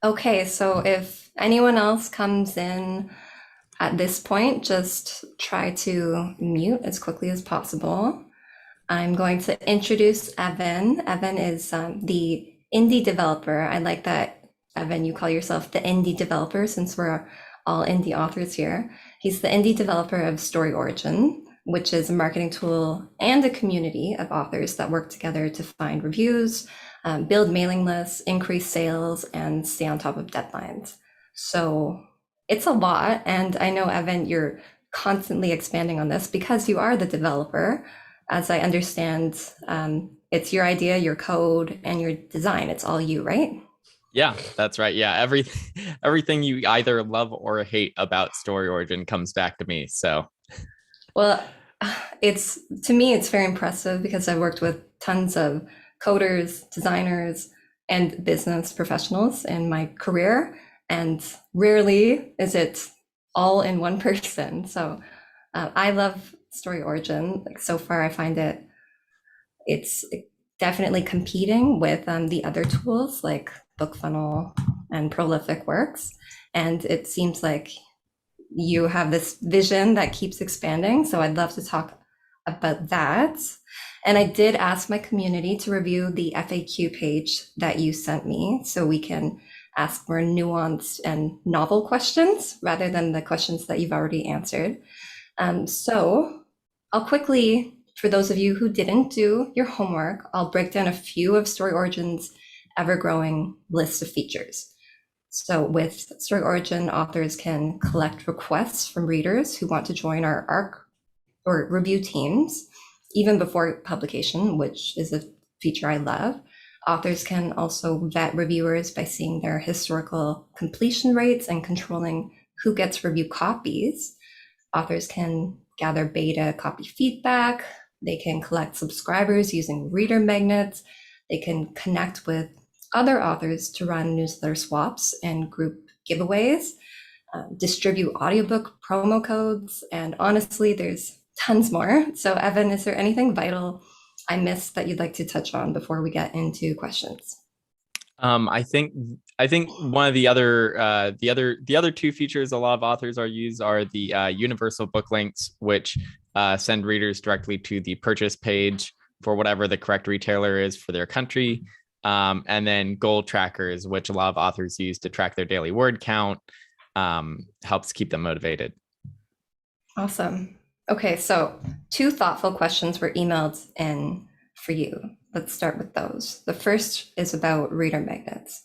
Okay, so if anyone else comes in at this point, just try to mute as quickly as possible. I'm going to introduce Evan. Evan is the indie developer. I like that, Evan, you call yourself the indie developer since we're all indie authors here. He's the indie developer of StoryOrigin, which is a marketing tool and a community of authors that work together to find reviews, build mailing lists, increase sales, and stay on top of deadlines. So it's a lot. And I know, Evan, you're constantly expanding on this because you are the developer. As I understand, it's your idea, your code, and your design. It's all you, right? Yeah, that's right. Yeah, everything you either love or hate about Story Origin comes back to me. So, Well, it's to me, it's very impressive because I've worked with tons of coders, designers, and business professionals in my career, and rarely is it all in one person. So I love Story Origin. Like so far, I find it's definitely competing with the other tools like BookFunnel and Prolific Works, and it seems like you have this vision that keeps expanding. So I'd love to talk about that. And I did ask my community to review the FAQ page that you sent me so we can ask more nuanced and novel questions rather than the questions that you've already answered. So I'll quickly, for those of you who didn't do your homework, I'll break down a few of StoryOrigin's ever-growing list of features. So with StoryOrigin, authors can collect requests from readers who want to join our ARC or review teams, even before publication, which is a feature I love. Authors can also vet reviewers by seeing their historical completion rates and controlling who gets review copies. Authors can gather beta copy feedback. They can collect subscribers using reader magnets. They can connect with other authors to run newsletter swaps and group giveaways, distribute audiobook promo codes, and honestly, there's tons more. So, Evan, is there anything vital I missed that you'd like to touch on before we get into questions? I think one of the other two features a lot of authors are the universal book links, which send readers directly to the purchase page for whatever the correct retailer is for their country. And then goal trackers, which a lot of authors use to track their daily word count, helps keep them motivated. Awesome. Okay, so two thoughtful questions were emailed in for you. Let's start with those. The first is about reader magnets.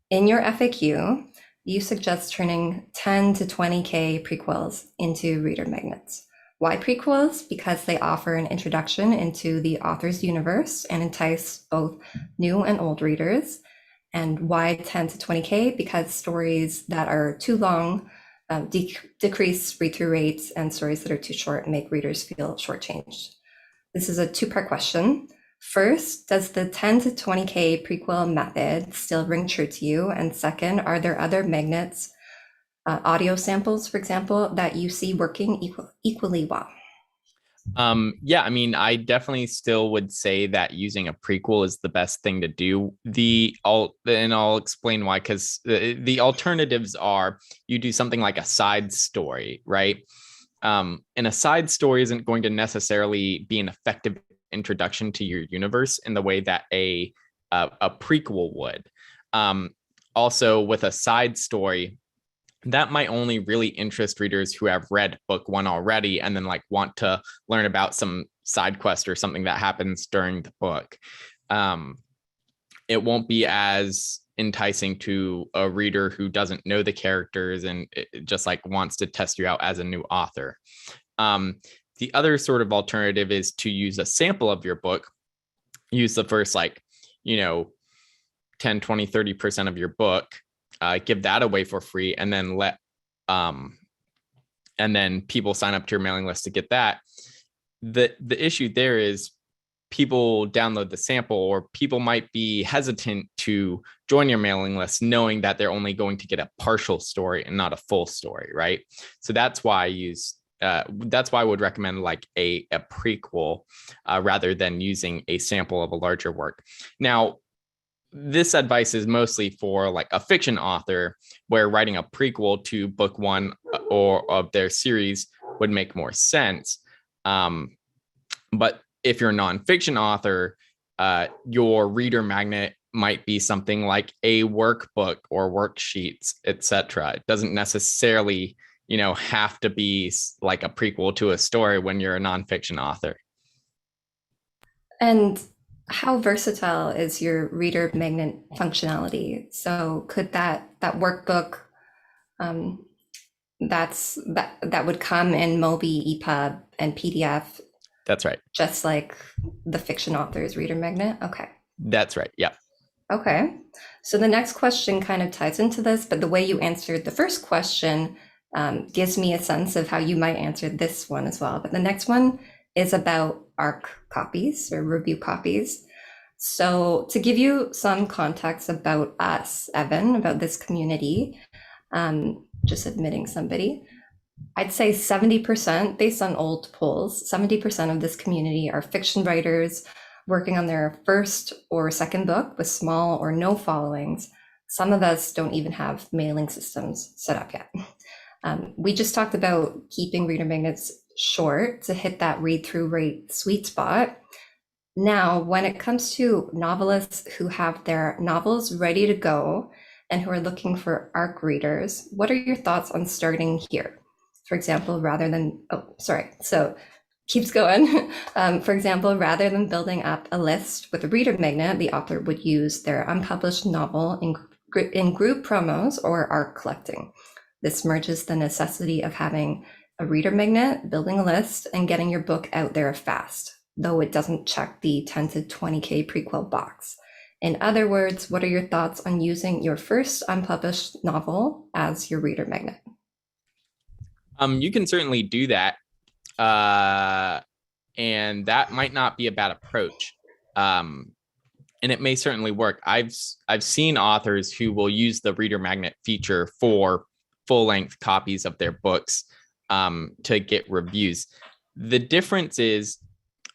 In your FAQ, you suggest turning 10 to 20K prequels into reader magnets. Why prequels? Because they offer an introduction into the author's universe and entice both new and old readers. And why 10 to 20K? Because stories that are too long decrease read-through rates, and stories that are too short make readers feel shortchanged. This is a two-part question. First, does the 10 to 20K prequel method still ring true to you? And second, are there other magnets, audio samples, for example, that you see working equally well? Yeah, I mean, I definitely still would say that using a prequel is the best thing to do. And I'll explain why, because the alternatives are you do something like a side story, right? And a side story isn't going to necessarily be an effective introduction to your universe in the way that a prequel would. Also, with a side story, that might only really interest readers who have read book one already and then like want to learn about some side quest or something that happens during the book. It won't be as enticing to a reader who doesn't know the characters and it just like wants to test you out as a new author. The other sort of alternative is to use a sample of your book, use the first 10, 20, 30% of your book, give that away for free, and then and then people sign up to your mailing list to get that. The issue there is people download the sample, or people might be hesitant to join your mailing list knowing that they're only going to get a partial story and not a full story, right? So that's why I use that's why I would recommend like a prequel rather than using a sample of a larger work. Now, this advice is mostly for like a fiction author, where writing a prequel to book one or of their series would make more sense. But if you're a nonfiction author, your reader magnet might be something like a workbook or worksheets, etc. It doesn't necessarily, have to be like a prequel to a story when you're a nonfiction author. And how versatile is your reader magnet functionality? So could that workbook um, that would come in Mobi, EPUB, and PDF, That's right. just like the fiction author's reader magnet? Okay. That's right. Yeah. Okay. So the next question kind of ties into this, but the way you answered the first question gives me a sense of how you might answer this one as well. But the next one is about ARC copies or review copies. So to give you some context about us, Evan, about this community, just admitting somebody, I'd say 70%, based on old polls, 70% of this community are fiction writers working on their first or second book with small or no followings. Some of us don't even have mailing systems set up yet. We just talked about keeping reader magnets short to hit that read-through rate sweet spot. Now, when it comes to novelists who have their novels ready to go and who are looking for ARC readers, what are your thoughts on starting here? For example, keeps going. For example, rather than building up a list with a reader magnet, the author would use their unpublished novel in group promos or ARC collecting. This merges the necessity of having a reader magnet, building a list, and getting your book out there fast, though it doesn't check the 10 to 20K prequel box. In other words, what are your thoughts on using your first unpublished novel as your reader magnet? You can certainly do that. And that might not be a bad approach. And it may certainly work. I've seen authors who will use the reader magnet feature for full-length copies of their books to get reviews. The difference is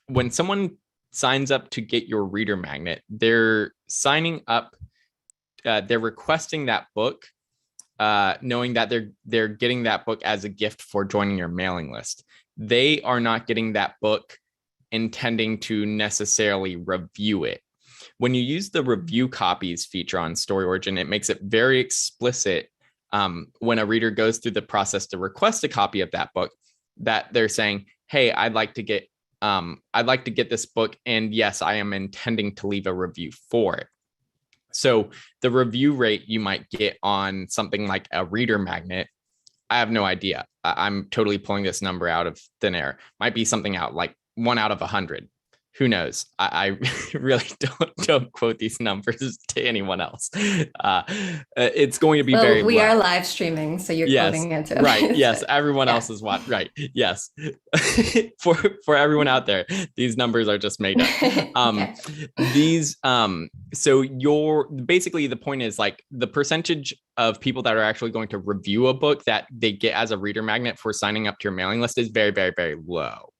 when someone signs up to get your reader magnet, they're signing up, they're requesting that book, knowing that they're getting that book as a gift for joining your mailing list. They are not getting that book intending to necessarily review it. When you use the review copies feature on StoryOrigin, it makes it very explicit when a reader goes through the process to request a copy of that book, that they're saying, hey, I'd like to get this book, and yes, I am intending to leave a review for it. So the review rate you might get on something like a reader magnet, I have no idea. I'm totally pulling this number out of thin air. Might be something out like 1 out of 100. Who knows? I really don't quote these numbers to anyone else. It's going to be very we low. are live streaming, so you're quoting it to right. Yes, everyone else is watching. Right. Yes. for everyone out there, these numbers are just made up. These so basically the point is like the percentage of people that are actually going to review a book that they get as a reader magnet for signing up to your mailing list is very, very, very low.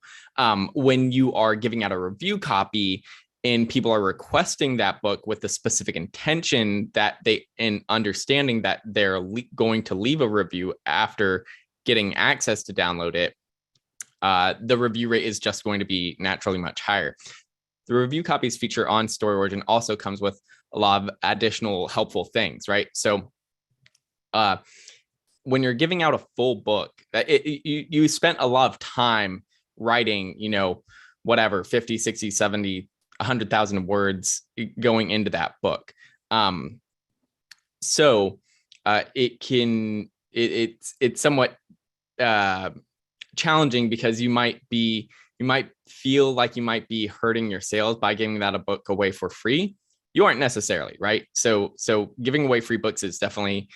When you are giving out a review copy and people are requesting that book with the specific intention that in understanding that they're going to leave a review after getting access to download it, the review rate is just going to be naturally much higher. The review copies feature on StoryOrigin also comes with a lot of additional helpful things, right? So when you're giving out a full book, you spent a lot of time writing, whatever, 50, 60, 70, 100,000 words going into that book. So it's somewhat challenging because you might feel like you might be hurting your sales by giving that a book away for free. You aren't necessarily, right? So giving away free books is definitely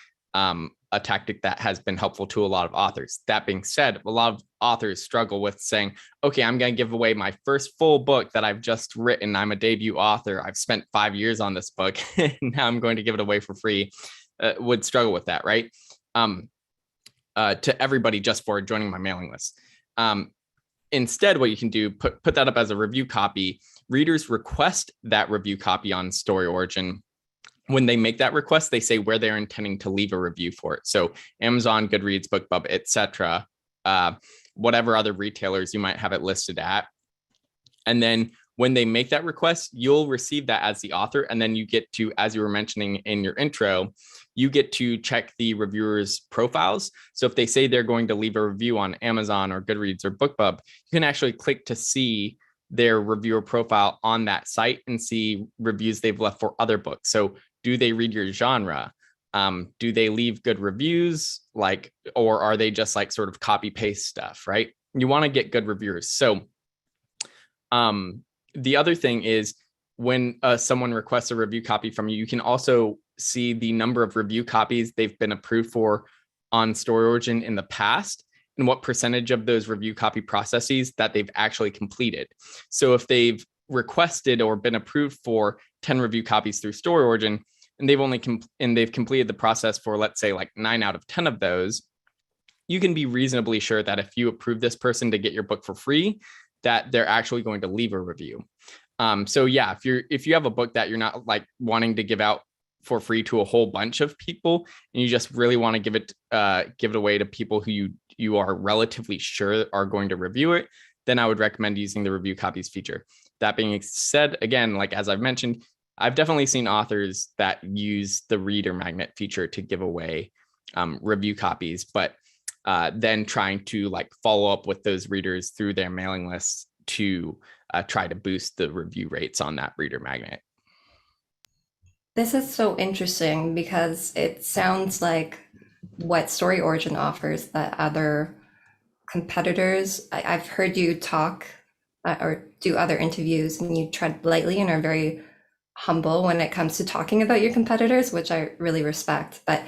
a tactic that has been helpful to a lot of authors. That being said, a lot of authors struggle with saying, okay, I'm going to give away my first full book that I've just written. I'm a debut author. I've spent 5 years on this book and now I'm going to give it away for free. Would struggle with that, right? To everybody just for joining my mailing list. Instead, what you can do, put that up as a review copy. Readers request that review copy on StoryOrigin. When they make that request, they say where they're intending to leave a review for it. So Amazon, Goodreads, BookBub, etc., whatever other retailers you might have it listed at. And then when they make that request, you'll receive that as the author. And then you get to, as you were mentioning in your intro, you get to check the reviewers' profiles. So if they say they're going to leave a review on Amazon or Goodreads or BookBub, you can actually click to see their reviewer profile on that site and see reviews they've left for other books. So do they read your genre? Do they leave good reviews? Or are they just like sort of copy paste stuff, right? You want to get good reviewers. So the other thing is when someone requests a review copy from you, you can also see the number of review copies they've been approved for on StoryOrigin in the past and what percentage of those review copy processes that they've actually completed. So if they've requested or been approved for 10 review copies through StoryOrigin, and they've completed the process for, let's say, like 9 out of 10 of those, you can be reasonably sure that if you approve this person to get your book for free, that they're actually going to leave a review. So yeah, if you have a book that you're not like wanting to give out for free to a whole bunch of people, and you just really want to give it away to people who you are relatively sure are going to review it, then I would recommend using the review copies feature. That being said, again, like as I've mentioned, I've definitely seen authors that use the reader magnet feature to give away review copies, but then trying to like follow up with those readers through their mailing lists to try to boost the review rates on that reader magnet. This is so interesting because it sounds like what StoryOrigin offers that other competitors, I've heard you talk or do other interviews, and you tread lightly and are very humble when it comes to talking about your competitors, which I really respect. But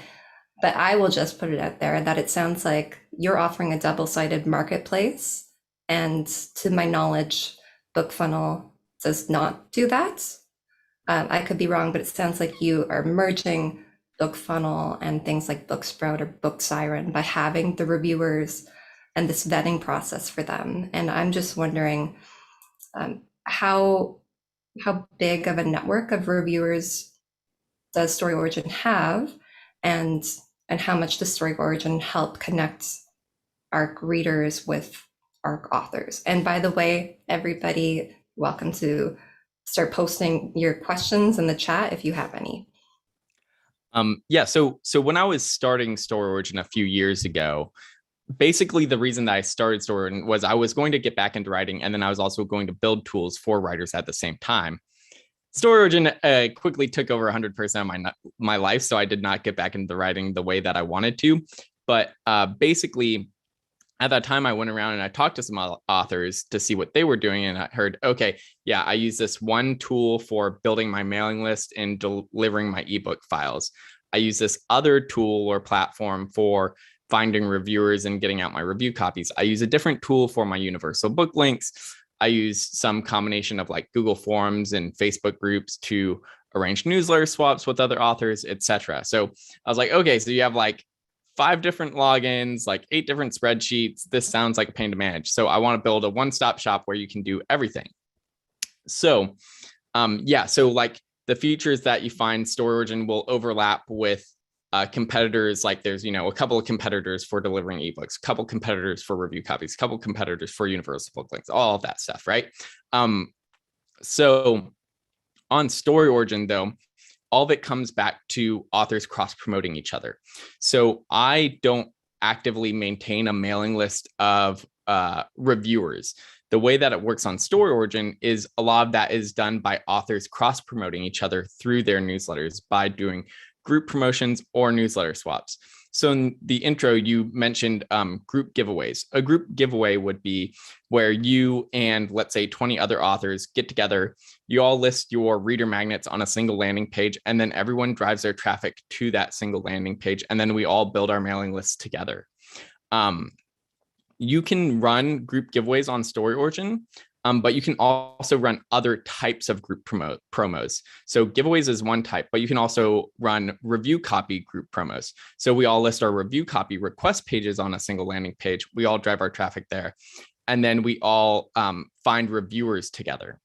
I will just put it out there that it sounds like you're offering a double-sided marketplace. And to my knowledge, BookFunnel does not do that. I could be wrong, but it sounds like you are merging BookFunnel and things like Booksprout or BookSiren by having the reviewers and this vetting process for them. And I'm just wondering how big of a network of reviewers does StoryOrigin have, and how much does StoryOrigin help connect our readers with our authors? And by the way, everybody, welcome to start posting your questions in the chat if you have any. Yeah, so when I was starting StoryOrigin a few years ago, basically the reason that I started StoryOrigin was I was going to get back into writing, and then I was also going to build tools for writers at the same time. StoryOrigin quickly took over 100% of my life, so I did not get back into writing the way that I wanted to. But basically, at that time, I went around and I talked to some authors to see what they were doing, and I heard, okay, yeah, I use this one tool for building my mailing list and delivering my ebook files. I use this other tool or platform for finding reviewers and getting out my review copies. I use a different tool for my universal book links. I use some combination of like Google Forms and Facebook groups to arrange newsletter swaps with other authors, etc. So I was like, okay, so you have like 5 different logins, like 8 different spreadsheets. This sounds like a pain to manage. So I want to build a one-stop shop where you can do everything. So yeah, so like the features that you find StoryOrigin will overlap with competitors. Like there's, a couple of competitors for delivering ebooks, a couple competitors for review copies, a couple competitors for universal book links, all of that stuff, right? So on StoryOrigin though, all of it comes back to authors cross-promoting each other. So I don't actively maintain a mailing list of reviewers. The way that it works on StoryOrigin is a lot of that is done by authors cross-promoting each other through their newsletters by doing group promotions or newsletter swaps. So in the intro, you mentioned group giveaways. A group giveaway would be where you and let's say 20 other authors get together. You all list your reader magnets on a single landing page, and then everyone drives their traffic to that single landing page. And then we all build our mailing lists together. You can run group giveaways on StoryOrigin. But you can also run other types of group promos. So giveaways is one type, but you can also run review copy group promos. So we all list our review copy request pages on a single landing page. We all drive our traffic there. And then we all find reviewers together.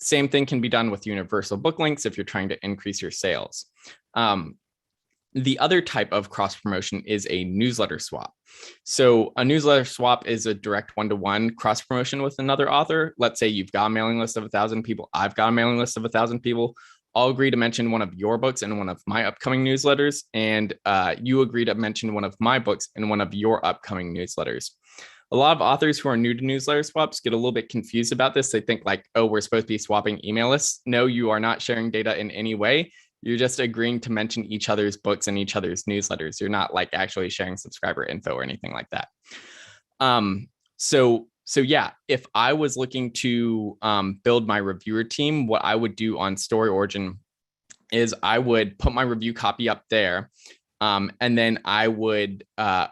Same thing can be done with universal book links if you're trying to increase your sales. The other type of cross promotion is a newsletter swap. So a newsletter swap is a direct one-to-one cross promotion with another author. Let's say you've got a mailing list of 1,000 people. I've got a mailing list of 1,000 people. I'll agree to mention one of your books in one of my upcoming newsletters, and you agree to mention one of my books in one of your upcoming newsletters. A lot of authors who are new to newsletter swaps get a little bit confused about this. They think like, oh, we're supposed to be swapping email lists. No, you are not sharing data in any way. You're just agreeing to mention each other's books and each other's newsletters. You're not like actually sharing subscriber info or anything like that. So yeah, if I was looking to build my reviewer team, what I would do on StoryOrigin is I would put my review copy up there. And then I would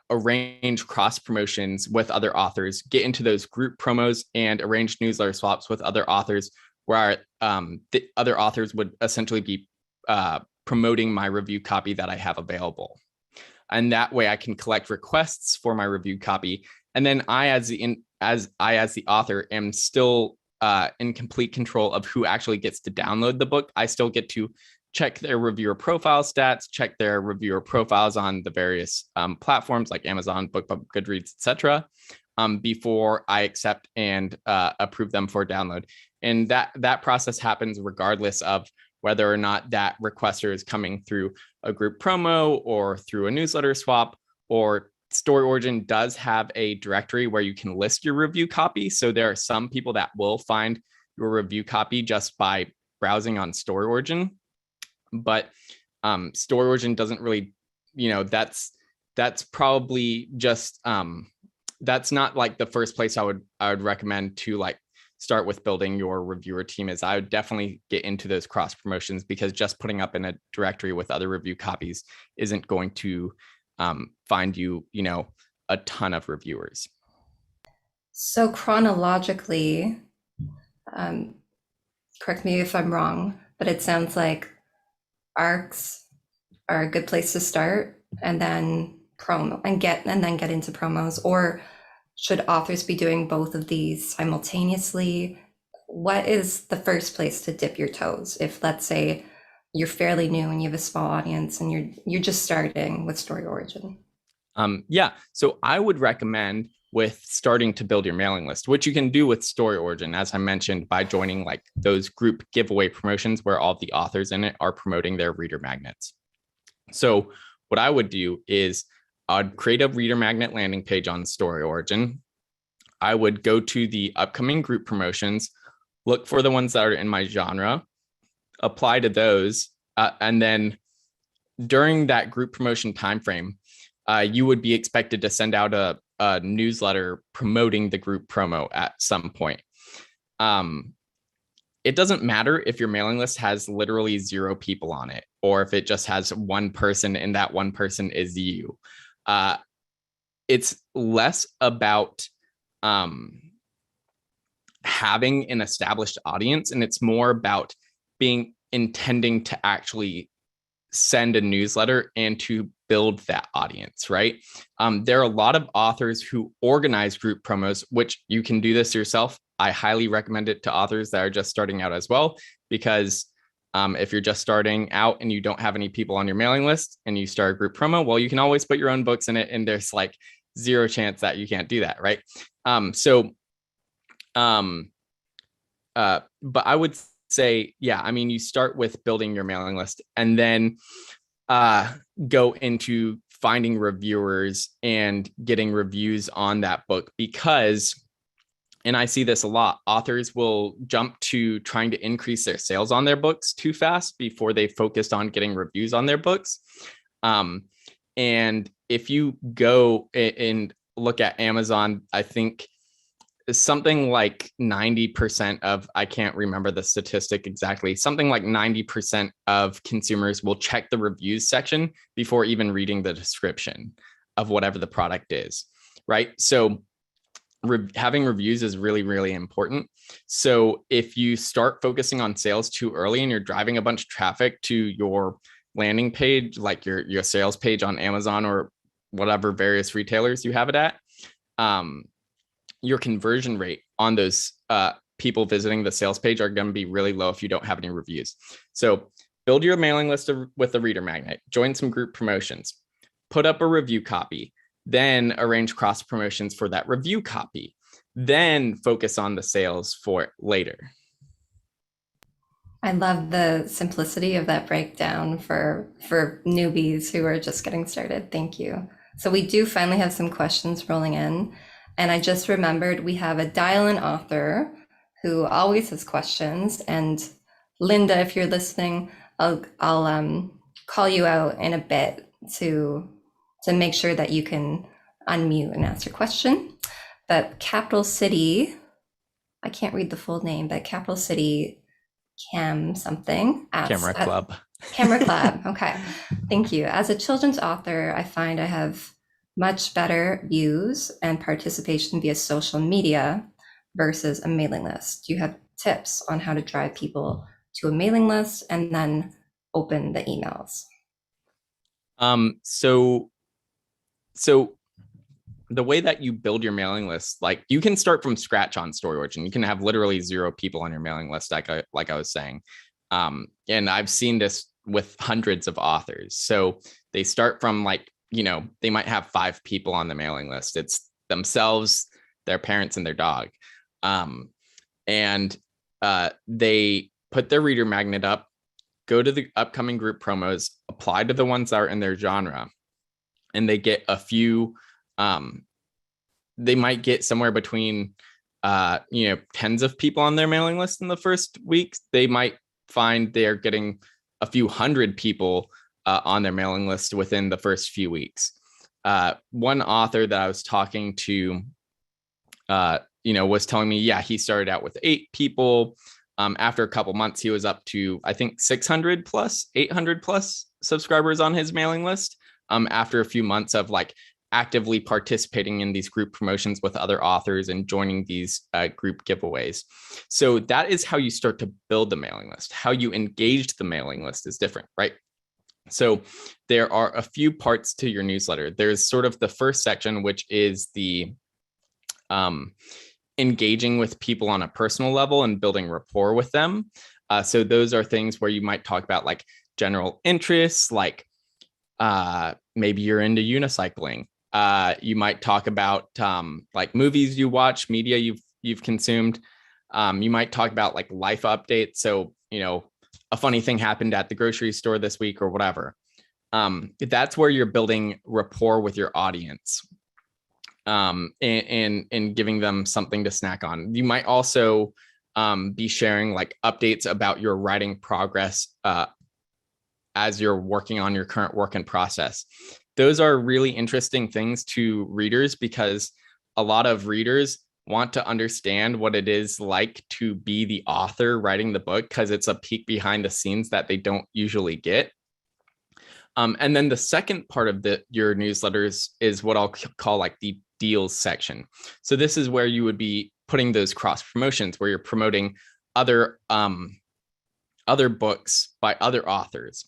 arrange cross promotions with other authors, get into those group promos, and arrange newsletter swaps with other authors where the other authors would essentially be promoting my review copy that I have available. And that way I can collect requests for my review copy. And then I, as the author, am still in complete control of who actually gets to download the book. I still get to check their reviewer profile stats, check their reviewer profiles on the various platforms like Amazon, BookBub, Goodreads, etc., before I accept and approve them for download. And that process happens regardless of whether or not that requester is coming through a group promo or through a newsletter swap. Or StoryOrigin does have a directory where you can list your review copy. So there are some people that will find your review copy just by browsing on StoryOrigin. But StoryOrigin doesn't really, that's probably just that's not like the first place I would recommend to like start with building your reviewer team. Is I would definitely get into those cross promotions, because just putting up in a directory with other review copies isn't going to find you, a ton of reviewers. So chronologically, correct me if I'm wrong, but it sounds like arcs are a good place to start, and then get into promos. Or should authors be doing both of these simultaneously? What is the first place to dip your toes if, let's say, you're fairly new and you have a small audience and you're just starting with StoryOrigin? Yeah, so I would recommend with starting to build your mailing list, which you can do with StoryOrigin, as I mentioned, by joining like those group giveaway promotions where all the authors in it are promoting their reader magnets. So what I would do is I'd create a reader magnet landing page on StoryOrigin. I would go to the upcoming group promotions, look for the ones that are in my genre, apply to those, and then during that group promotion timeframe, you would be expected to send out a newsletter promoting the group promo at some point. It doesn't matter if your mailing list has literally 0 people on it, or if it just has one person and that one person is you. It's less about having an established audience, and it's more about intending to actually send a newsletter and to build that audience, right? There are a lot of authors who organize group promos, which you can do this yourself. I highly recommend it to authors that are just starting out as well, because if you're just starting out and you don't have any people on your mailing list and you start a group promo, well, you can always put your own books in it, and there's like 0 chance that you can't do that, right? But I would say, yeah, I mean, you start with building your mailing list and then go into finding reviewers and getting reviews on that book, because, and I see this a lot, authors will jump to trying to increase their sales on their books too fast before they focused on getting reviews on their books. And if you go and look at Amazon, I think something like 90% of, I can't remember the statistic exactly, something like 90% of consumers will check the reviews section before even reading the description of whatever the product is, right? So having reviews is really, really important. So if you start focusing on sales too early and you're driving a bunch of traffic to your landing page, like your sales page on Amazon or whatever various retailers you have it at, your conversion rate on those people visiting the sales page are going to be really low if you don't have any reviews. So build your mailing list with a reader magnet, join some group promotions, put up a review copy, then arrange cross promotions for that review copy, then focus on the sales for it later. I love the simplicity of that breakdown for newbies who are just getting started. Thank you. So we do finally have some questions rolling in. And I just remembered we have a dial-in author who always has questions. And Linda, if you're listening, I'll call you out in a bit to make sure that you can unmute and ask your question. But Capital City, I can't read the full name, but Capital City Cam something. Camera Club. Camera Club. Okay. Thank you. As a children's author, I find I have much better views and participation via social media versus a mailing list. Do you have tips on how to drive people to a mailing list and then open the emails? So the way that you build your mailing list, like you can start from scratch on StoryOrigin. You can have literally 0 people on your mailing list, like I was saying. And I've seen this with hundreds of authors. So they start from like, they might have 5 people on the mailing list. It's themselves, their parents, and their dog. And they put their reader magnet up, go to the upcoming group promos, apply to the ones that are in their genre, and they get a few. They might get somewhere between, tens of people on their mailing list in the first week. They might find they're getting a few hundred people on their mailing list within the first few weeks. One author that I was talking to, was telling me, yeah, he started out with 8 people. After a couple months, he was up to, I think, 600 plus, 800 plus subscribers on his mailing list. After a few months of like actively participating in these group promotions with other authors and joining these group giveaways. So that is how you start to build the mailing list. How you engage the mailing list is different, right? So there are a few parts to your newsletter. There's sort of the first section, which is the engaging with people on a personal level and building rapport with them. So those are things where you might talk about like general interests, like maybe you're into unicycling. You might talk about like movies you watch, media you've consumed. You might talk about like life updates. So, a funny thing happened at the grocery store this week or whatever. That's where you're building rapport with your audience and giving them something to snack on. You might also be sharing like updates about your writing progress as you're working on your current work in process. Those are really interesting things to readers because a lot of readers want to understand what it is like to be the author writing the book because it's a peek behind the scenes that they don't usually get. And then the second part of your newsletters is what I'll call like the deals section. So this is where you would be putting those cross promotions where you're promoting other books by other authors.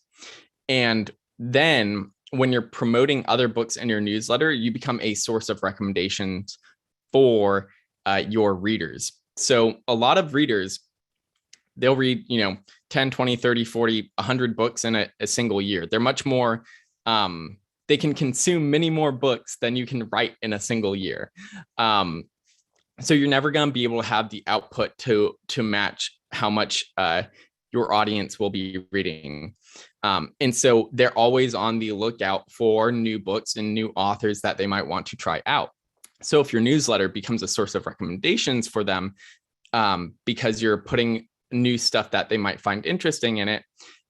And then when you're promoting other books in your newsletter, you become a source of recommendations for your readers. So a lot of readers, they'll read, 10, 20, 30, 40, 100 books in a single year. They're much more, they can consume many more books than you can write in a single year. So you're never going to be able to have the output to match how much your audience will be reading. And so they're always on the lookout for new books and new authors that they might want to try out. So if your newsletter becomes a source of recommendations for them, because you're putting new stuff that they might find interesting in it,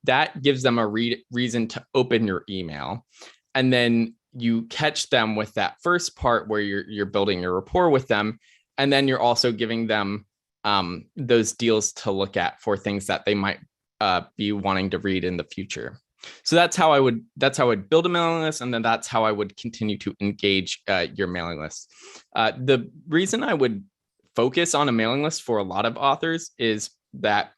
that gives them a reason to open your email. And then you catch them with that first part where you're building your rapport with them. And then you're also giving them those deals to look at for things that they might be wanting to read in the future. So that's how I would build a mailing list, and then that's how I would continue to engage your mailing list. The reason I would focus on a mailing list for a lot of authors is that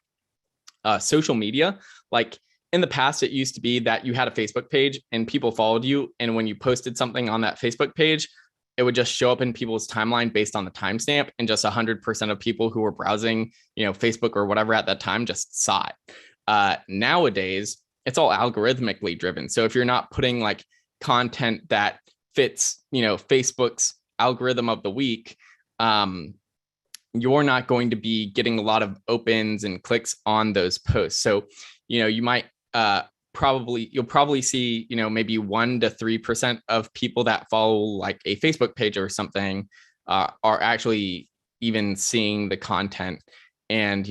social media, like in the past, it used to be that you had a Facebook page and people followed you, and when you posted something on that Facebook page, it would just show up in people's timeline based on the timestamp, and just 100% of people who were browsing, Facebook or whatever at that time just saw it. Nowadays, it's all algorithmically driven. So if you're not putting like content that fits, Facebook's algorithm of the week, you're not going to be getting a lot of opens and clicks on those posts. So, you might you'll probably see, maybe 1 to 3% of people that follow like a Facebook page or something are actually even seeing the content. And,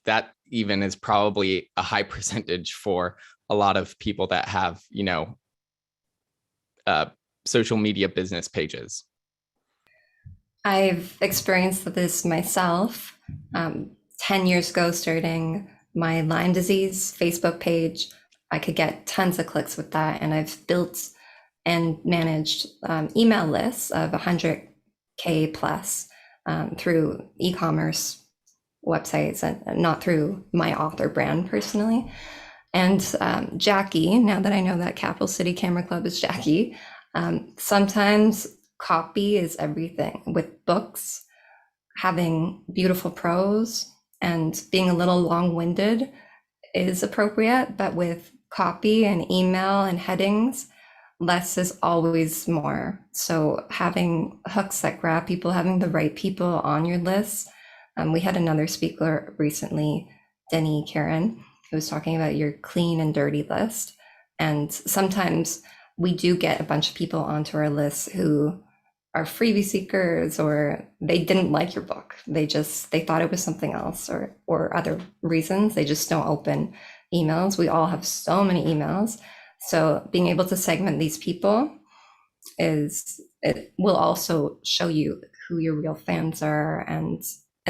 that even is probably a high percentage for a lot of people that have, social media business pages. I've experienced this myself 10 years ago, starting my Lyme disease Facebook page. I could get tons of clicks with that. And I've built and managed email lists of 100K plus through e-commerce websites, and not through my author brand personally. And Jackie, now that I know that Capital City Camera Club is Jackie, sometimes copy is everything. With books, having beautiful prose and being a little long-winded is appropriate, but with copy and email and headings, less is always more. So having hooks that grab people, having the right people on your list. We had another speaker recently, Denny Karen, who was talking about your clean and dirty list. And sometimes we do get a bunch of people onto our list who are freebie seekers, or they didn't like your book. They thought it was something else, or other reasons. They just don't open emails. We all have so many emails. So being able to segment these people it will also show you who your real fans are. And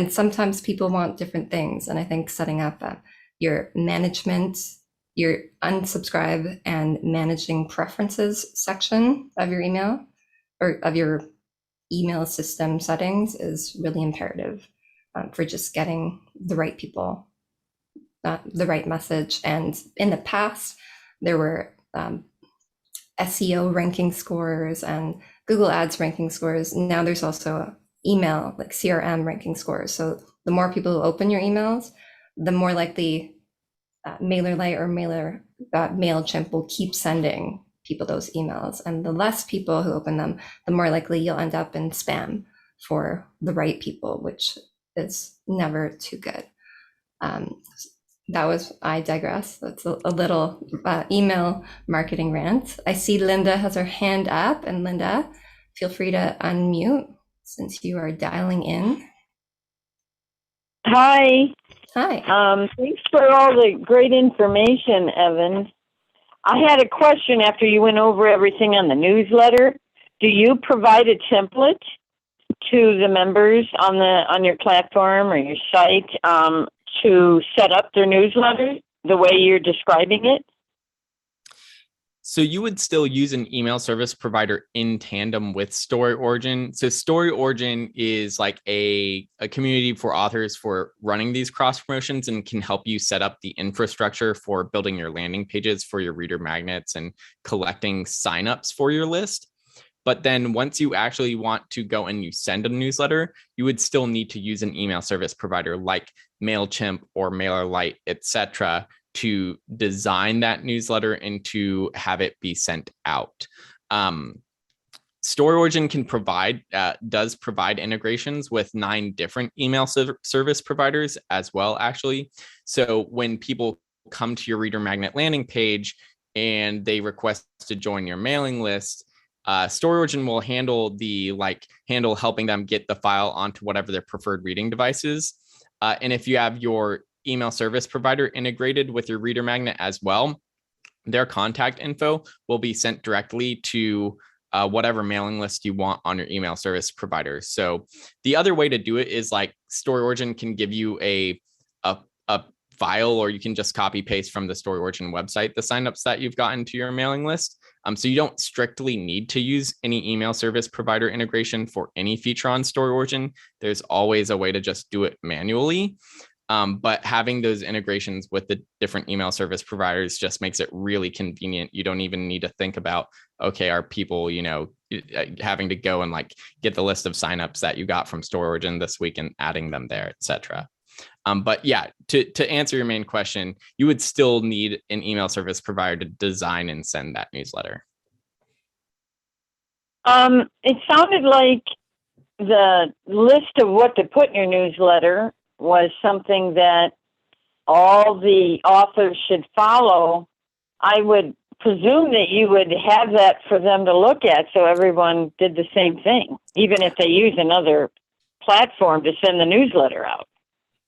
sometimes people want different things. And I think setting up your management, your unsubscribe and managing preferences section of your email, or of your email system settings, is really imperative for just getting the right people, the right message. And in the past, there were SEO ranking scores and Google Ads ranking scores. Now there's also email, like CRM ranking scores. So the more people who open your emails, the more likely MailerLite or MailChimp will keep sending people those emails. And the less people who open them, the more likely you'll end up in spam for the right people, which is never too good. I digress. That's a little email marketing rant. I see Linda has her hand up, and Linda, feel free to unmute since you are dialing in. Hi. Hi. Thanks for all the great information, Evan. I had a question after you went over everything on the newsletter. Do you provide a template to the members on your platform or your site to set up their newsletter the way you're describing it? So you would still use an email service provider in tandem with StoryOrigin. So StoryOrigin is like a community for authors for running these cross promotions, and can help you set up the infrastructure for building your landing pages for your reader magnets and collecting signups for your list. But then once you actually want to go and you send a newsletter, you would still need to use an email service provider like MailChimp or MailerLite, etc., to design that newsletter and to have it be sent out. StoryOrigin does provide integrations with 9 different email service providers as well, actually. So when people come to your reader magnet landing page and they request to join your mailing list, StoryOrigin will handle helping them get the file onto whatever their preferred reading device is. And if you have your email service provider integrated with your reader magnet as well, their contact info will be sent directly to whatever mailing list you want on your email service provider. So the other way to do it is like StoryOrigin can give you a file, or you can just copy paste from the StoryOrigin website the signups that you've gotten to your mailing list. So you don't strictly need to use any email service provider integration for any feature on StoryOrigin. There's always a way to just do it manually. But having those integrations with the different email service providers just makes it really convenient. You don't even need to think about, okay, are people, having to go and like get the list of signups that you got from StoryOrigin this week and adding them there, etc. But yeah, to answer your main question, you would still need an email service provider to design and send that newsletter. It sounded like the list of what to put in your newsletter was something that all the authors should follow. I would presume that you would have that for them to look at, so everyone did the same thing, even if they use another platform to send the newsletter out.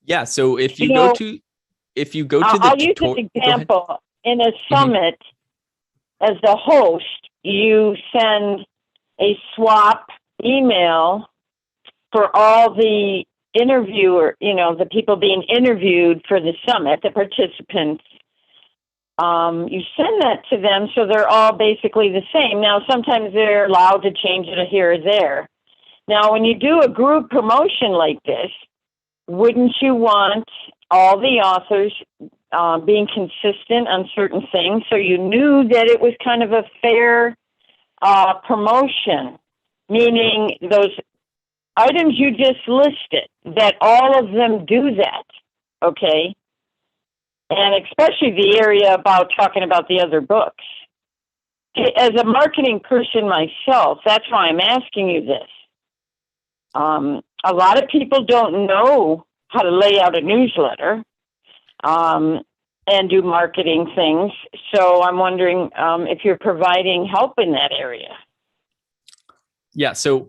Yeah. So if you go to the I'll use an example. In a summit, as the host, you send a swap email for all the the people being interviewed for the summit, the participants. You send that to them so they're all basically the same. Now, sometimes they're allowed to change it here or there. Now, when you do a group promotion like this, wouldn't you want all the authors being consistent on certain things so you knew that it was kind of a fair promotion, meaning those items you just listed, that all of them do that, okay? And especially the area about talking about the other books. As a marketing person myself, that's why I'm asking you this. A lot of people don't know how to lay out a newsletter and do marketing things. So I'm wondering if you're providing help in that area. Yeah. So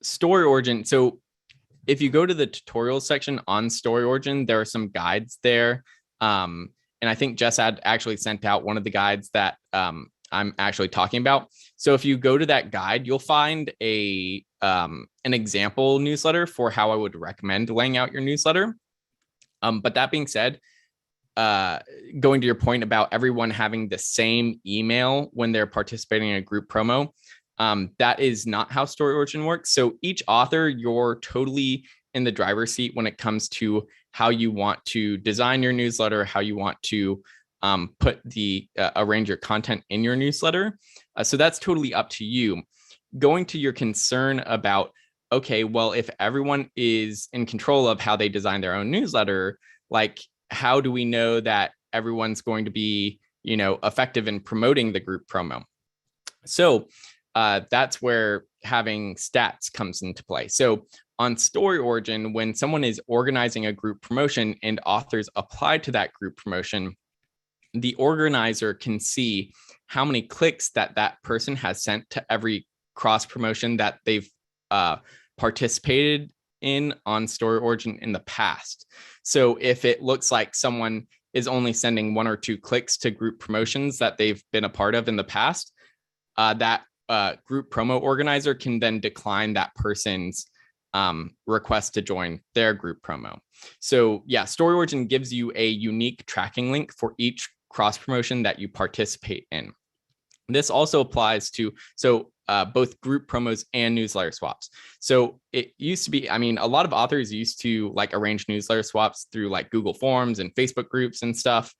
StoryOrigin. So if you go to the tutorial section on StoryOrigin, there are some guides there. And I think Jess had actually sent out one of the guides that I'm actually talking about. So if you go to that guide, you'll find an example newsletter for how I would recommend laying out your newsletter. But that being said, going to your point about everyone having the same email when they're participating in a group promo, that is not how StoryOrigin works. So each author, you're totally in the driver's seat when it comes to how you want to design your newsletter, how you want to arrange your content in your newsletter. So that's totally up to you. Going to your concern about, okay, well, if everyone is in control of how they design their own newsletter, like how do we know that everyone's going to be, effective in promoting the group promo? So that's where having stats comes into play. So on StoryOrigin, when someone is organizing a group promotion and authors apply to that group promotion, the organizer can see how many clicks that person has sent to every cross promotion that they've participated in on StoryOrigin in the past. So if it looks like someone is only sending 1 or 2 clicks to group promotions that they've been a part of in the past, that group promo organizer can then decline that person's request to join their group promo. So yeah, StoryOrigin gives you a unique tracking link for each cross promotion that you participate in. This also applies to both group promos and newsletter swaps. So it used to be, a lot of authors used to like arrange newsletter swaps through like Google Forms and Facebook groups and stuff.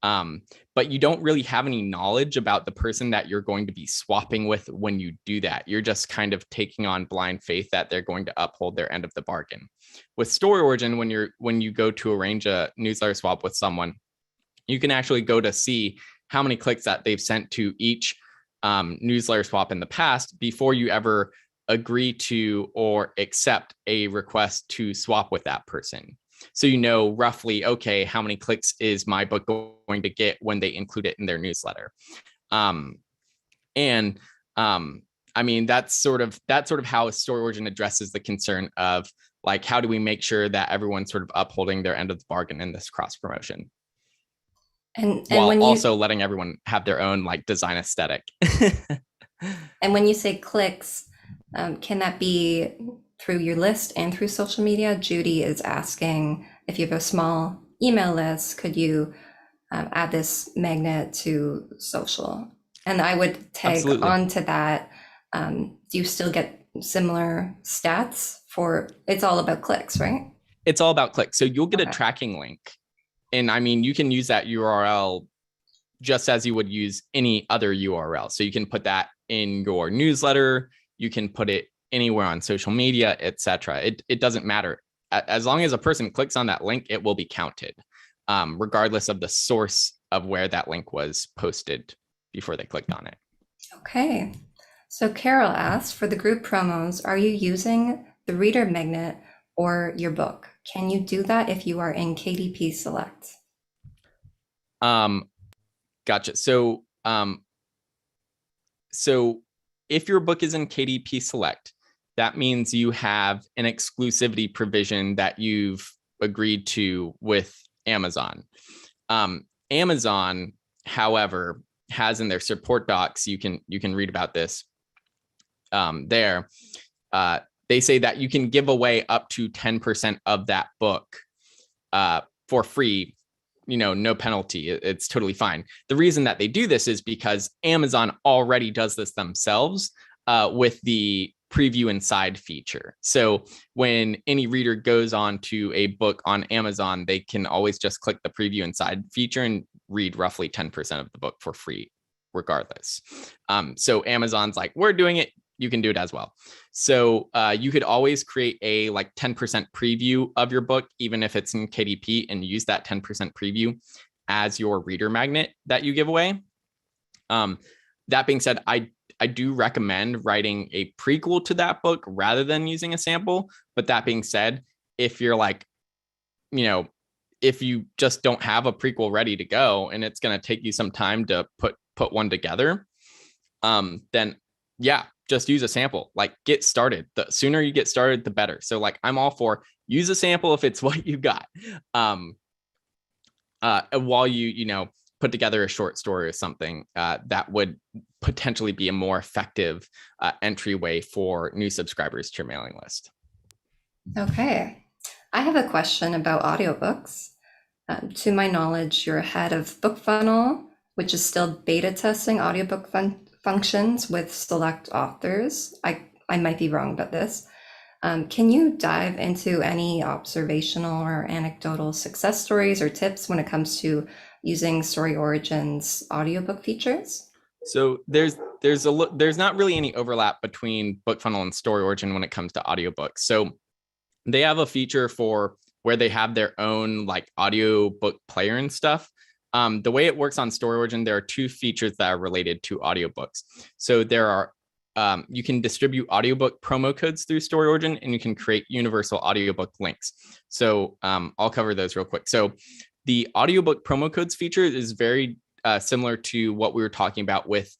But you don't really have any knowledge about the person that you're going to be swapping with when you do that. You're just kind of taking on blind faith that they're going to uphold their end of the bargain. With StoryOrigin, when you go to arrange a newsletter swap with someone, you can actually go to see how many clicks that they've sent to each newsletter swap in the past before you ever agree to or accept a request to swap with that person. So you know roughly, okay, how many clicks is my book going to get when they include it in their newsletter? That's sort of how StoryOrigin addresses the concern of like, how do we make sure that everyone's sort of upholding their end of the bargain in this cross promotion? And while also letting everyone have their own like design aesthetic. And when you say clicks, can that be through your list and through social media? Judy is asking if you have a small email list, could you add this magnet to social? And I would tag Absolutely. onto that. Do you still get similar stats for, it's all about clicks, right? It's all about clicks. So you'll get Okay. a tracking link. And I mean, you can use that URL just as you would use any other URL. So you can put that in your newsletter, you can put it anywhere on social media, etc. It doesn't matter. As long as a person clicks on that link, it will be counted, regardless of the source of where that link was posted before they clicked on it. Okay. So Carol asked, for the group promos, are you using the reader magnet or your book? Can you do that if you are in KDP Select? Gotcha. So if your book is in KDP Select, that means you have an exclusivity provision that you've agreed to with Amazon. Amazon, however, has in their support docs, you can read about this there. They say that you can give away up to 10% of that book for free, no penalty. It's totally fine. The reason that they do this is because Amazon already does this themselves with the preview inside feature. So when any reader goes on to a book on Amazon, they can always just click the preview inside feature and read roughly 10% of the book for free, regardless. So Amazon's like, we're doing it, you can do it as well. So you could always create a 10% preview of your book, even if it's in KDP, and use that 10% preview as your reader magnet that you give away. That being said, I do recommend writing a prequel to that book rather than using a sample. But that being said, if you're if you just don't have a prequel ready to go and it's going to take you some time to put one together, then yeah, just use a sample. Get started. The sooner you get started, the better. So I'm all for use a sample if it's what you got. While you put together a short story or something that would potentially be a more effective entryway for new subscribers to your mailing list. Okay. I have a question about audiobooks. To my knowledge, you're ahead of BookFunnel, which is still beta testing audiobook functions with select authors. I might be wrong about this. Can you dive into any observational or anecdotal success stories or tips when it comes to using StoryOrigin's audiobook features? So there's not really any overlap between BookFunnel and StoryOrigin when it comes to audiobooks. So they have a feature for where they have their own audiobook player and stuff. The way it works on StoryOrigin, there are two features that are related to audiobooks. So there are you can distribute audiobook promo codes through StoryOrigin, and you can create universal audiobook links. So I'll cover those real quick. So the audiobook promo codes feature is very similar to what we were talking about with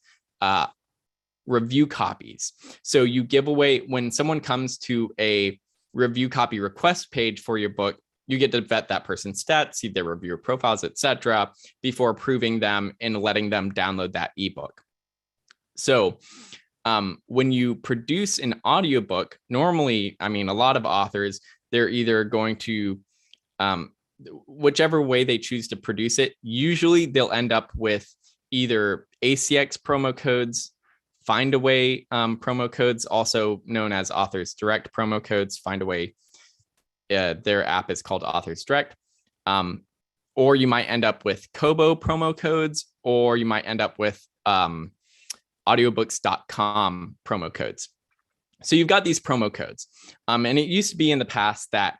review copies. So you give away, when someone comes to a review copy request page for your book, you get to vet that person's stats, see their reviewer profiles, etc., before approving them and letting them download that ebook. So when you produce an audiobook, normally, a lot of authors, they're either going to, whichever way they choose to produce it, usually they'll end up with either ACX promo codes, Findaway promo codes, also known as Authors Direct promo codes. Findaway, their app is called Authors Direct. Or you might end up with Kobo promo codes, or you might end up with audiobooks.com promo codes. So you've got these promo codes. And it used to be in the past that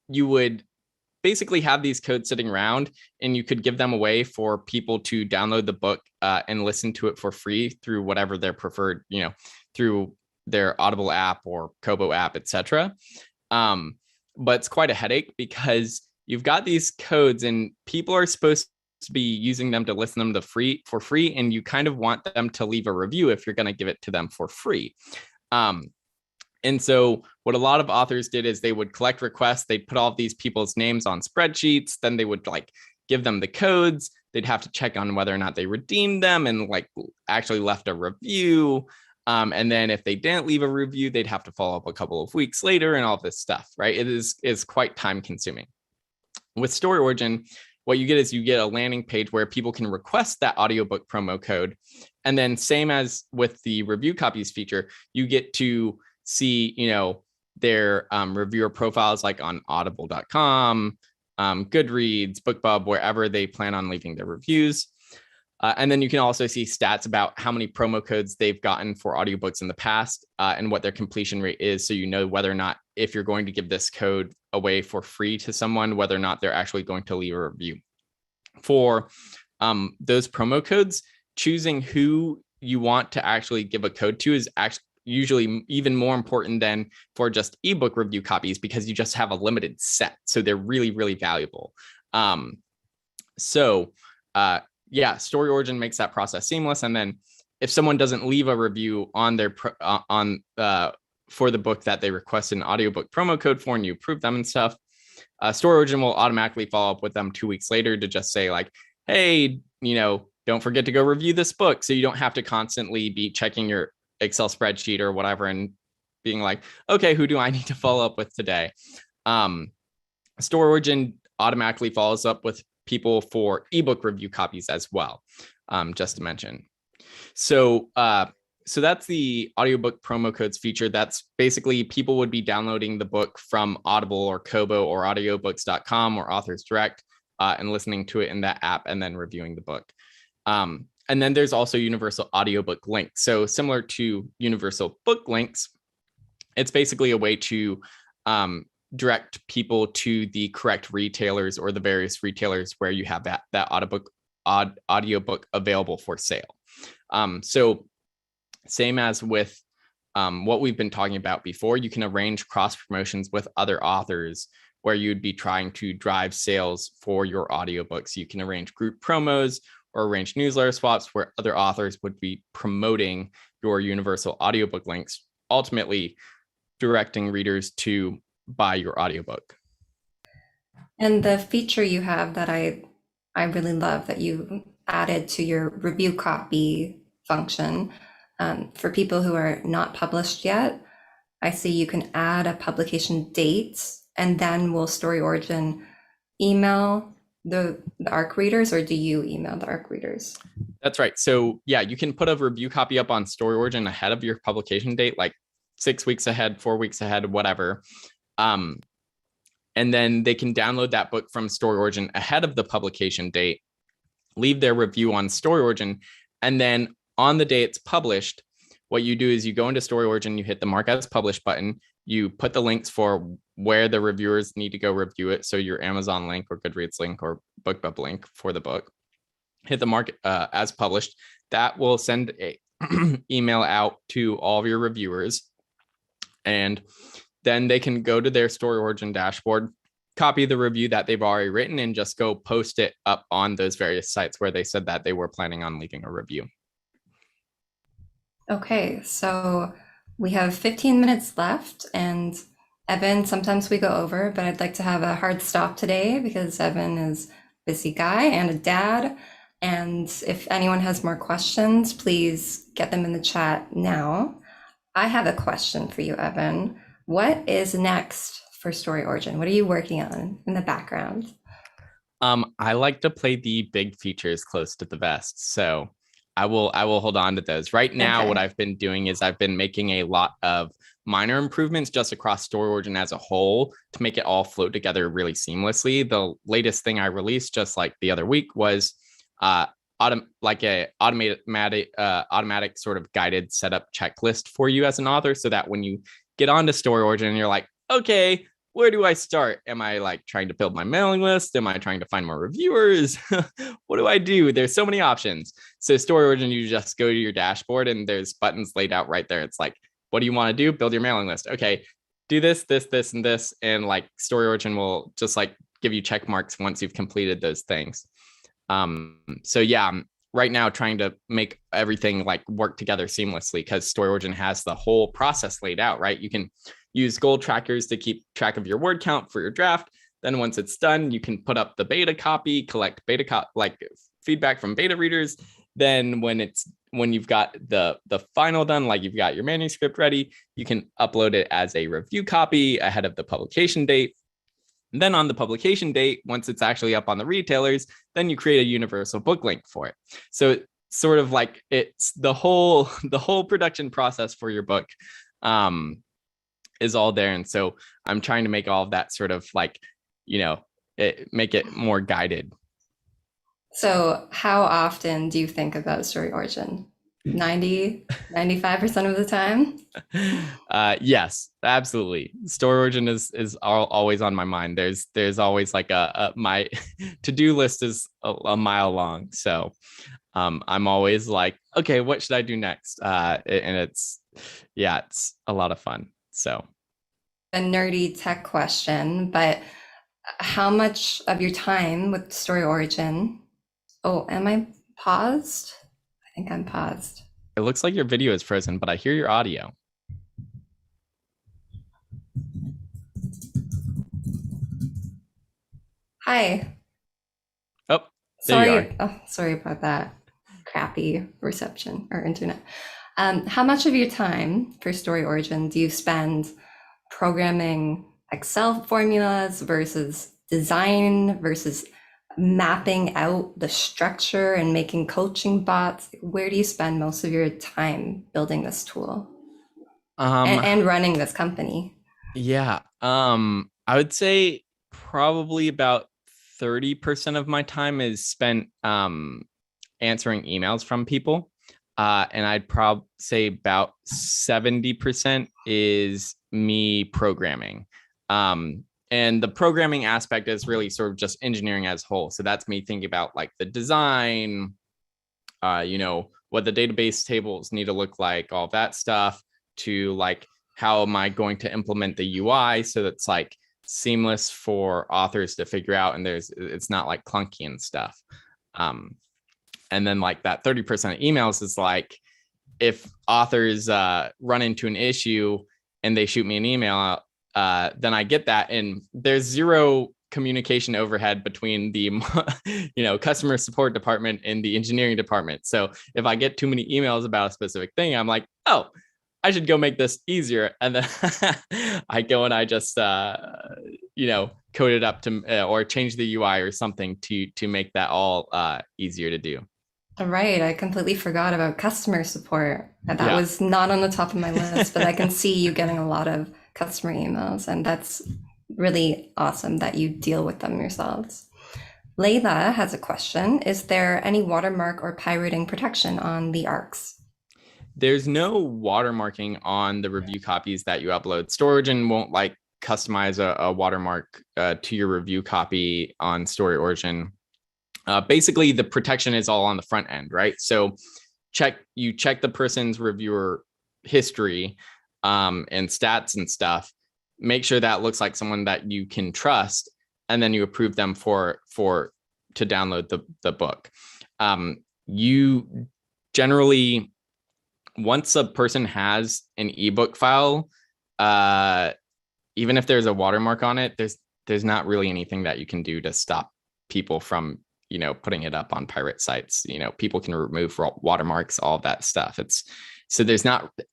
you would basically have these codes sitting around and you could give them away for people to download the book and listen to it for free through whatever their preferred, through their Audible app or Kobo app, etc. But it's quite a headache because you've got these codes and people are supposed to be using them to listen them for free, and you kind of want them to leave a review if you're going to give it to them for free. And so what a lot of authors did is they would collect requests, they'd put all of these people's names on spreadsheets, then they would give them the codes, they'd have to check on whether or not they redeemed them and actually left a review. And then if they didn't leave a review, they'd have to follow up a couple of weeks later and all this stuff, right? It is quite time consuming. With StoryOrigin, what you get is you get a landing page where people can request that audiobook promo code. And then same as with the review copies feature, you get to see, their reviewer profiles like on audible.com, Goodreads, BookBub, wherever they plan on leaving their reviews. And then you can also see stats about how many promo codes they've gotten for audiobooks in the past and what their completion rate is. So you know whether or not, if you're going to give this code away for free to someone, whether or not they're actually going to leave a review. For those promo codes, choosing who you want to actually give a code to is actually usually even more important than for just ebook review copies, because you just have a limited set. So they're really, really valuable. StoryOrigin makes that process seamless. And then if someone doesn't leave a review on their for the book that they requested an audiobook promo code for, and you approve them and stuff, StoryOrigin will automatically follow up with them 2 weeks later to just say like, hey, don't forget to go review this book. So you don't have to constantly be checking your Excel spreadsheet or whatever and being like, okay, who do I need to follow up with today? StoryOrigin automatically follows up with people for ebook review copies as well, just to mention. So that's the audiobook promo codes feature. That's basically people would be downloading the book from Audible or Kobo or audiobooks.com or Authors Direct and listening to it in that app and then reviewing the book. And then there's also universal audiobook links. So similar to universal book links, it's basically a way to direct people to the correct retailers or the various retailers where you have that audiobook available for sale. So same as with what we've been talking about before, you can arrange cross promotions with other authors where you'd be trying to drive sales for your audiobooks. You can arrange group promos or arrange newsletter swaps where other authors would be promoting your universal audiobook links, ultimately directing readers to buy your audiobook. And the feature you have that I really love that you added to your review copy function, for people who are not published yet, I see you can add a publication date, and then will StoryOrigin email the ARC readers, or do you email the ARC readers? That's right. So yeah, you can put a review copy up on StoryOrigin ahead of your publication date, like 6 weeks ahead, 4 weeks ahead, whatever. And then they can download that book from StoryOrigin ahead of the publication date, leave their review on StoryOrigin, and then on the day it's published, what you do is you go into StoryOrigin, you hit the Mark as Published button, you put the links for where the reviewers need to go review it. So your Amazon link or Goodreads link or BookBub link for the book, hit the Mark as Published. That will send a email out to all of your reviewers, and then they can go to their StoryOrigin dashboard, copy the review that they've already written, and just go post it up on those various sites where they said that they were planning on leaving a review. Okay, so we have 15 minutes left, and Evan, sometimes we go over, but I'd like to have a hard stop today because Evan is a busy guy and a dad. And if anyone has more questions, please get them in the chat now. I have a question for you, Evan. What is next for StoryOrigin? What are you working on in the background? I like to play the big features close to the vest, so I will hold on to those. Right now, Okay. What I've been doing is I've been making a lot of minor improvements just across StoryOrigin as a whole to make it all flow together really seamlessly. The latest thing I released just like the other week was automatic sort of guided setup checklist for you as an author, so that when you get onto StoryOrigin, you're like, okay, where do I start? Am I like trying to build my mailing list? Am I trying to find more reviewers? What do I do? There's so many options. So StoryOrigin, you just go to your dashboard and there's buttons laid out right there. It's like, what do you want to do? Build your mailing list. Okay, do this, this, this, and this. And like StoryOrigin will just like give you check marks once you've completed those things. So yeah, I'm right now trying to make everything like work together seamlessly because StoryOrigin has the whole process laid out, right? You can use goal trackers to keep track of your word count for your draft. Then once it's done, you can put up the beta copy, collect like feedback from beta readers. Then when you've got the final done, like you've got your manuscript ready, you can upload it as a review copy ahead of the publication date. And then on the publication date, once it's actually up on the retailers, then you create a universal book link for it. So it's sort of like it's the whole production process for your book is all there. And so I'm trying to make all of that sort of like, make it more guided. So how often do you think about story origin? 95% of the time? Yes, absolutely. StoryOrigin is always on my mind. There's always like my to-do list is a mile long. So I'm always like, okay, what should I do next? And it's a lot of fun. So A nerdy tech question, but how much of your time with story origin? Oh, am I paused? I think I'm paused. it looks like your video is frozen, but I hear your audio. Hi. Oh, there you are. Sorry about that. Crappy reception or internet. How much of your time for story origin do you spend programming Excel formulas versus design versus mapping out the structure and making coaching bots? Where do you spend most of your time building this tool and running this company? Yeah. I would say probably about 30% of my time is spent answering emails from people. And I'd probably say about 70% is me programming. And the programming aspect is really sort of just engineering as a whole. So that's me thinking about like the design, what the database tables need to look like, all that stuff, to like, how am I going to implement the UI so that's like seamless for authors to figure out, and it's not like clunky and stuff. And then like that 30% of emails is like, if authors run into an issue and they shoot me an email, then I get that, and there's zero communication overhead between the customer support department and the engineering department. So if I get too many emails about a specific thing, I'm like, oh, I should go make this easier. And then I go and I just code it up to or change the UI or something to make that all easier to do. Right. I completely forgot about customer support. That was not on the top of my list, but I can see you getting a lot of customer emails, and that's really awesome that you deal with them yourselves. Layla has a question. Is there any watermark or pirating protection on the ARCs? There's no watermarking on the review copies that you upload. StoryOrigin won't like customize a watermark to your review copy on StoryOrigin. Basically, the protection is all on the front end, right? So you check the person's reviewer history and stats and stuff. Make sure that looks like someone that you can trust, and then you approve them to download the book. You generally, once a person has an ebook file, even if there's a watermark on it, there's not really anything that you can do to stop people from putting it up on pirate sites. People can remove watermarks, all that stuff.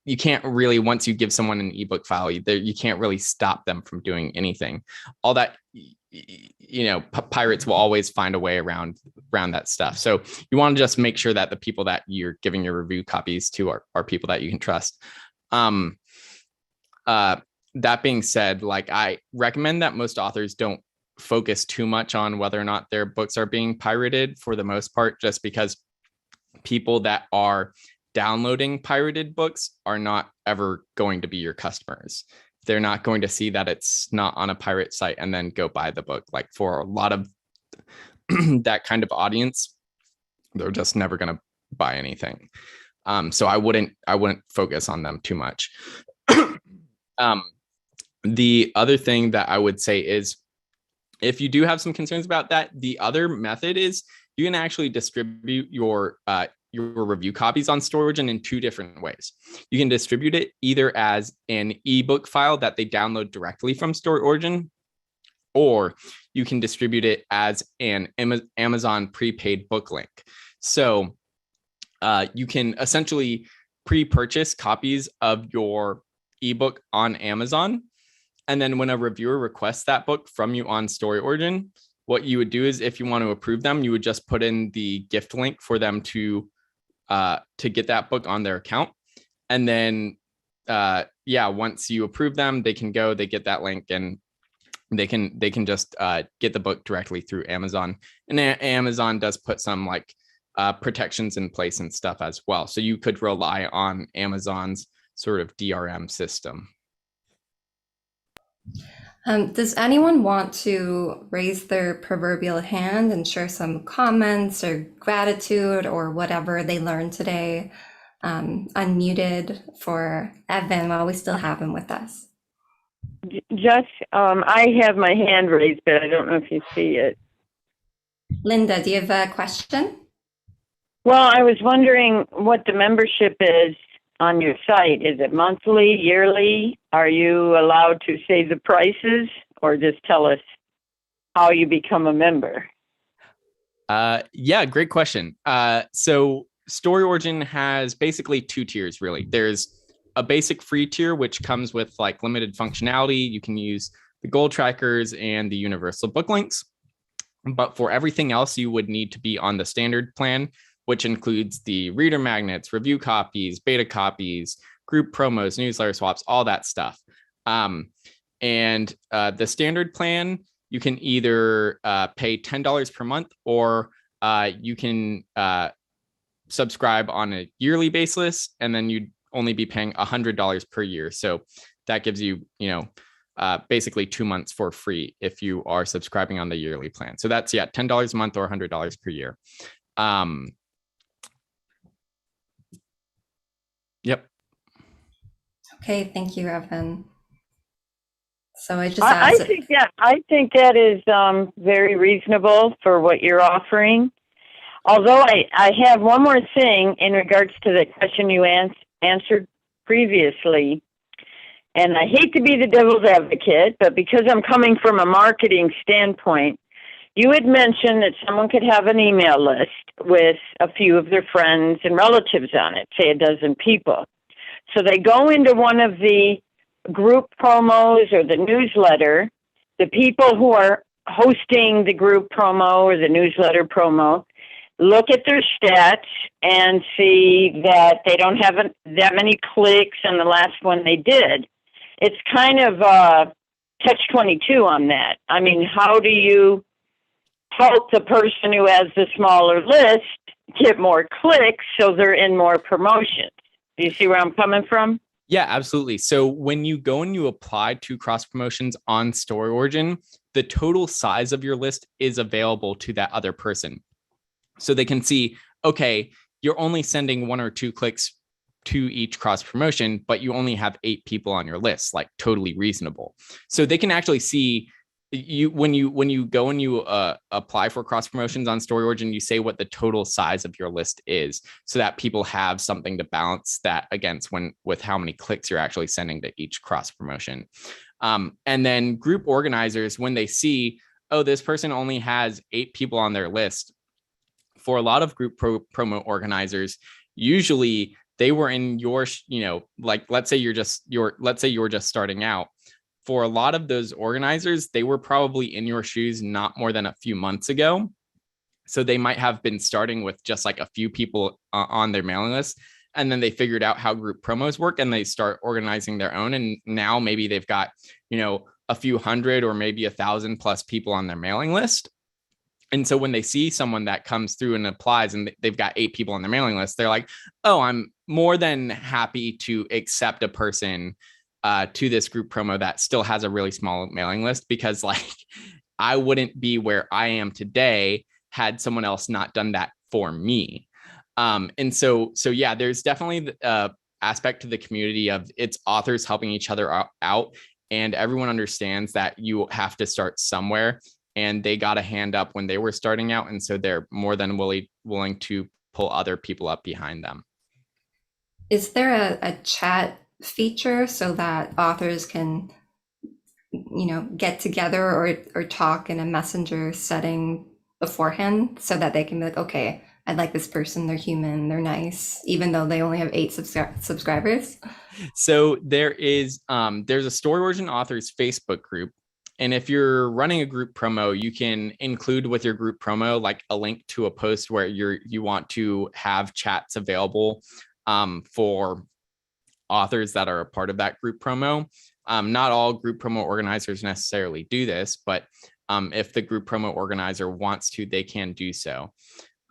You can't really, once you give someone an ebook file, you can't really stop them from doing anything. All that, pirates will always find a way around that stuff. So you want to just make sure that the people that you're giving your review copies to are people that you can trust. That being said, like, I recommend that most authors don't focus too much on whether or not their books are being pirated for the most part, just because people that are downloading pirated books are not ever going to be your customers. They're not going to see that it's not on a pirate site and then go buy the book. Like, for a lot of that kind of audience, they're just never going to buy anything. So I wouldn't focus on them too much. The other thing that I would say is, if you do have some concerns about that, the other method is you can actually distribute your review copies on StoryOrigin in two different ways. You can distribute it either as an ebook file that they download directly from StoryOrigin, or you can distribute it as an Amazon prepaid book link. So you can essentially pre-purchase copies of your ebook on Amazon, And then when a reviewer requests that book from you on StoryOrigin, what you would do is, if you want to approve them, you would just put in the gift link for them to get that book on their account. And then, once you approve them, they can go, they get that link, and they can just get the book directly through Amazon. And Amazon does put some like protections in place and stuff as well. So you could rely on Amazon's sort of DRM system. Does anyone want to raise their proverbial hand and share some comments or gratitude or whatever they learned today? Unmuted for Evan while we still have him with us. Jess, I have my hand raised, but I don't know if you see it. Linda, do you have a question? Well, I was wondering what the membership is on your site. Is it monthly, yearly? Are you allowed to say the prices, or just tell us how you become a member? Yeah, great question. So StoryOrigin has basically 2 tiers, really. There's a basic free tier, which comes with like limited functionality. You can use the goal trackers and the universal book links. But for everything else, you would need to be on the standard plan, which includes the reader magnets, review copies, beta copies, group promos, newsletter swaps, all that stuff. And the standard plan, you can either pay $10 per month, or you can subscribe on a yearly basis, and then you'd only be paying $100 per year. So that gives you, basically 2 months for free if you are subscribing on the yearly plan. So that's, $10 a month or $100 per year. Yep. Okay, thank you, Evan. So I just I think that is very reasonable for what you're offering. Although I have one more thing in regards to the question you answered previously. And I hate to be the devil's advocate, but because I'm coming from a marketing standpoint, you had mentioned that someone could have an email list with a few of their friends and relatives on it, say a dozen people. So they go into one of the group promos or the newsletter. The people who are hosting the group promo or the newsletter promo look at their stats and see that they don't have that many clicks on the last one they did. It's kind of catch-22 on that. I mean, how do you help the person who has the smaller list get more clicks so they're in more promotions? Do you see where I'm coming from? Yeah, absolutely. So when you go and you apply to cross promotions on StoryOrigin, the total size of your list is available to that other person. So they can see, okay, you're only sending 1 or 2 clicks to each cross promotion, but you only have 8 people on your list, like totally reasonable. So they can actually see you when you go and you apply for cross promotions on StoryOrigin, you say what the total size of your list is, so that people have something to balance that against with how many clicks you're actually sending to each cross promotion. And then group organizers, when they see, oh, this person only has 8 people on their list, for a lot of group promo organizers, usually they were in your, like, let's say you were just starting out. For a lot of those organizers, they were probably in your shoes not more than a few months ago. So they might have been starting with just like a few people on their mailing list. And then they figured out how group promos work and they start organizing their own. And now maybe they've got, a few hundred or maybe 1,000 plus people on their mailing list. And so when they see someone that comes through and applies and they've got 8 people on their mailing list, they're like, oh, I'm more than happy to accept a person to this group promo that still has a really small mailing list, because like I wouldn't be where I am today had someone else not done that for me. And so yeah, there's definitely the aspect to the community of its authors helping each other out. And everyone understands that you have to start somewhere, and they got a hand up when they were starting out. And so they're more than willing to pull other people up behind them. Is there a chat feature so that authors can, get together or talk in a messenger setting beforehand, so that they can be like, okay, I like this person, they're human, they're nice, even though they only have 8 subscribers? So there's a Story Origin Authors Facebook group. And if you're running a group promo, you can include with your group promo like a link to a post where you want to have chats available for authors that are a part of that group promo. Not all group promo organizers necessarily do this, but if the group promo organizer wants to, they can do so.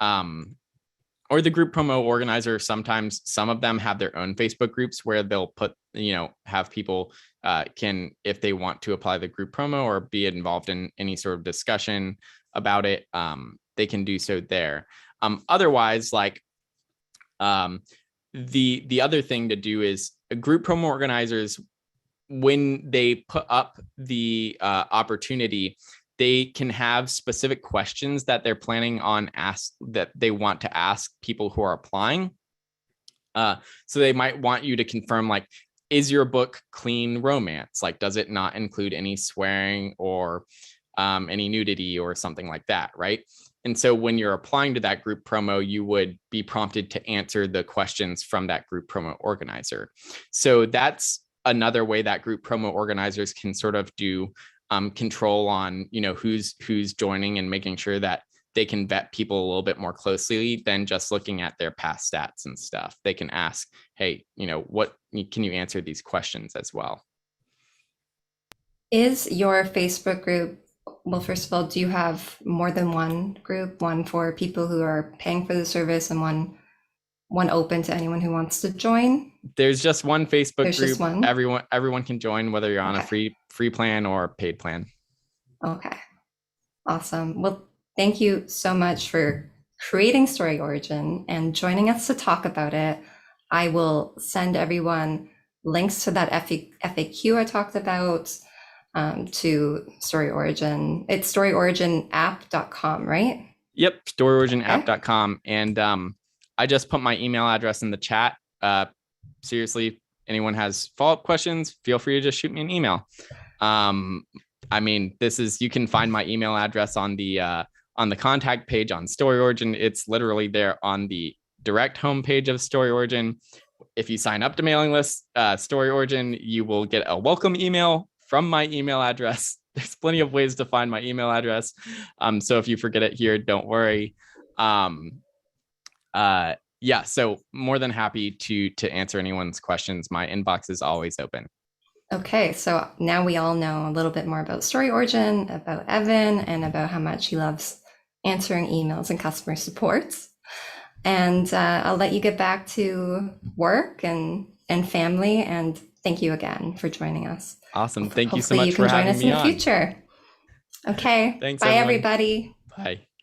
Or the group promo organizer, sometimes some of them have their own Facebook groups where they'll put, have people can, if they want to apply the group promo or be involved in any sort of discussion about it, they can do so there. Otherwise, like the other thing to do is group promo organizers, when they put up the opportunity, they can have specific questions that they're planning on that they want to ask people who are applying. So they might want you to confirm, like, is your book clean romance? Like, does it not include any swearing or any nudity or something like that, right? And so when you're applying to that group promo, you would be prompted to answer the questions from that group promo organizer. So that's another way that group promo organizers can sort of do control on, who's joining and making sure that they can vet people a little bit more closely than just looking at their past stats and stuff. They can ask, hey, what can you answer these questions as well? Is your Facebook group, well, first of all, do you have more than one group, one for people who are paying for the service and one open to anyone who wants to join? There's just one Facebook There's group. Just one? Everyone can join, whether you're on a free plan or paid plan. Okay, awesome. Well, thank you so much for creating Story Origin and joining us to talk about it. I will send everyone links to that FAQ I talked about, to Story Origin. It's StoryOriginApp.com, right? Yep, StoryOriginApp.com. And I just put my email address in the chat. Seriously, anyone has follow-up questions, feel free to just shoot me an email. You can find my email address on the contact page on Story Origin. It's literally there on the direct homepage of Story Origin. If you sign up to mailing list, Story Origin, you will get a welcome email from my email address. There's plenty of ways to find my email address. So if you forget it here, don't worry. So more than happy to answer anyone's questions. My inbox is always open. Okay, so now we all know a little bit more about Story Origin, about Evan, and about how much he loves answering emails and customer supports. And I'll let you get back to work and family. And thank you again for joining us. Awesome. Thank you so much for having me on. Hopefully you can join us in the future. Okay. Thanks, bye, everyone. Everybody. Bye.